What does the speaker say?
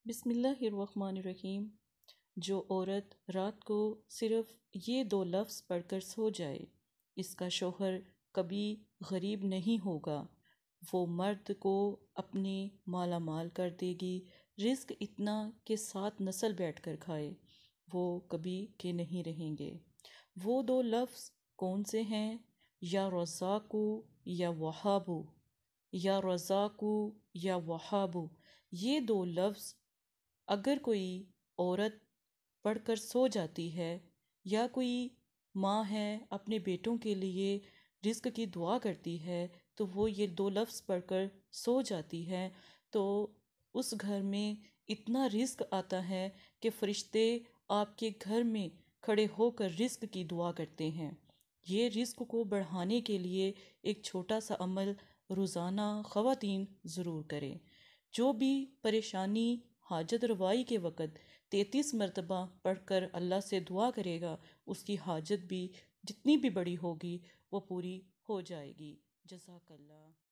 بسم اللہ الرحمن الرحیم۔ جو عورت رات کو صرف یہ 2 لفظ پڑھ کر سو جائے، اس کا شوہر کبھی غریب نہیں ہوگا، وہ مرد کو اپنے مالا مال کر دے گی، رزق اتنا کہ 7 نسل بیٹھ کر کھائے، وہ کبھی کے نہیں رہیں گے۔ وہ 2 لفظ کون سے ہیں؟ یا رزاقو یا وہابو، یا رزاقو یا وہابو۔ یہ 2 لفظ اگر کوئی عورت پڑھ کر سو جاتی ہے، یا کوئی ماں ہے اپنے بیٹوں کے لیے رزق کی دعا کرتی ہے، تو وہ یہ 2 لفظ پڑھ کر سو جاتی ہے، تو اس گھر میں اتنا رزق آتا ہے کہ فرشتے آپ کے گھر میں کھڑے ہو کر رزق کی دعا کرتے ہیں۔ یہ رزق کو بڑھانے کے لیے ایک چھوٹا سا عمل روزانہ خواتین ضرور کریں۔ جو بھی پریشانی حاجت روائی کے وقت 33 مرتبہ پڑھ کر اللہ سے دعا کرے گا، اس کی حاجت بھی جتنی بھی بڑی ہوگی وہ پوری ہو جائے گی۔ جزاک اللہ۔